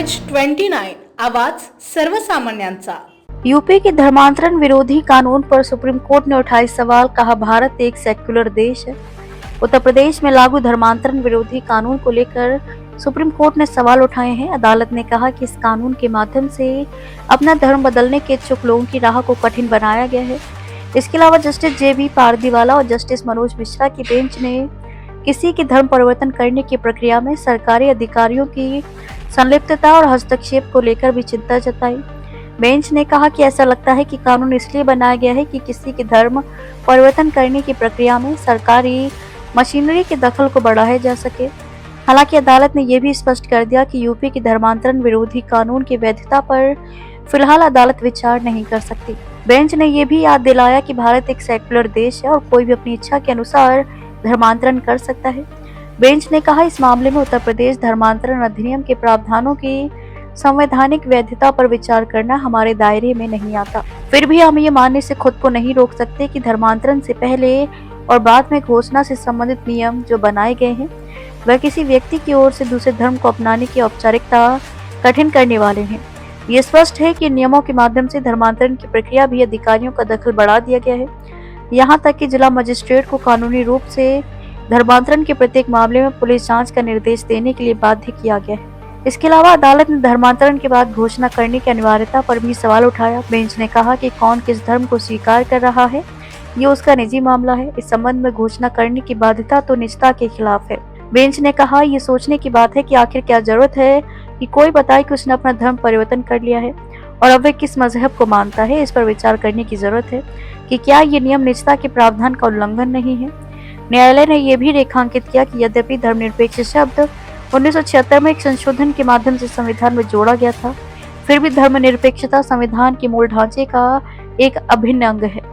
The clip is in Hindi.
NH29 आवाज सर्वसामान्यांचा। यूपी के धर्मांतरण विरोधी कानून पर सुप्रीम कोर्ट ने उठाए सवाल, कहा भारत एक सेक्युलर देश है। उत्तर प्रदेश में लागू धर्मांतरण विरोधी कानून को लेकर सुप्रीम कोर्ट ने सवाल उठाए हैं। अदालत ने कहा कि इस कानून के माध्यम से अपना धर्म बदलने के इच्छुक लोगों की राह को कठिन बनाया गया है। इसके अलावा जस्टिस JB पारदीवाला और जस्टिस मनोज मिश्रा की बेंच ने किसी की धर्म परिवर्तन करने की प्रक्रिया में सरकारी अधिकारियों की संलिप्तता और हस्तक्षेप को लेकर भी चिंता जताई। बेंच ने कहा कि ऐसा लगता है कि कानून इसलिए बनाया गया है कि किसी के धर्म परिवर्तन करने की प्रक्रिया में सरकारी मशीनरी के दखल को बढ़ाया जा सके। हालांकि अदालत ने यह भी स्पष्ट कर दिया कि यूपी के धर्मांतरण विरोधी कानून की वैधता पर फिलहाल अदालत विचार नहीं कर सकती। बेंच ने यह भी याद दिलाया कि भारत एक सेक्युलर देश है और कोई भी अपनी इच्छा के अनुसार धर्मांतरण कर सकता है। बेंच ने कहा, इस मामले में उत्तर प्रदेश धर्मांतरण अधिनियम के प्रावधानों की संवैधानिक वैधता पर विचार करना हमारे दायरे में नहीं आता। फिर भी हम ये मानने से खुद को नहीं रोक सकते कि धर्मांतरण से पहले और बाद में घोषणा से संबंधित नियम जो बनाए गए हैं वह किसी व्यक्ति की ओर से दूसरे धर्म को अपनाने की औपचारिकता कठिन करने वाले हैं। ये स्पष्ट है कि नियमों के माध्यम से धर्मांतरण की प्रक्रिया भी अधिकारियों का दखल बढ़ा दिया गया है। यहाँ तक कि जिला मजिस्ट्रेट को कानूनी रूप से धर्मांतरण के प्रत्येक मामले में पुलिस जांच का निर्देश देने के लिए बाध्य किया गया है। इसके अलावा अदालत ने धर्मांतरण के बाद घोषणा करने की अनिवार्यता पर भी सवाल उठाया। बेंच ने कहा कि कौन किस धर्म को स्वीकार कर रहा है ये उसका निजी मामला है। इस संबंध में घोषणा करने की बाध्यता तो निजता के खिलाफ है। बेंच ने कहा, ये सोचने की बात है कि आखिर क्या जरूरत है कि कोई बताए कि उसने अपना धर्म परिवर्तन कर लिया है और अब वह किस मजहब को मानता है। इस पर विचार करने की जरूरत है कि क्या ये नियम निजता के प्रावधान का उल्लंघन नहीं है। न्यायालय ने यह भी रेखांकित किया कि यद्यपि धर्मनिरपेक्ष शब्द 1976 में एक संशोधन के माध्यम से संविधान में जोड़ा गया था, फिर भी धर्मनिरपेक्षता संविधान के मूल ढांचे का एक अभिन्न अंग है।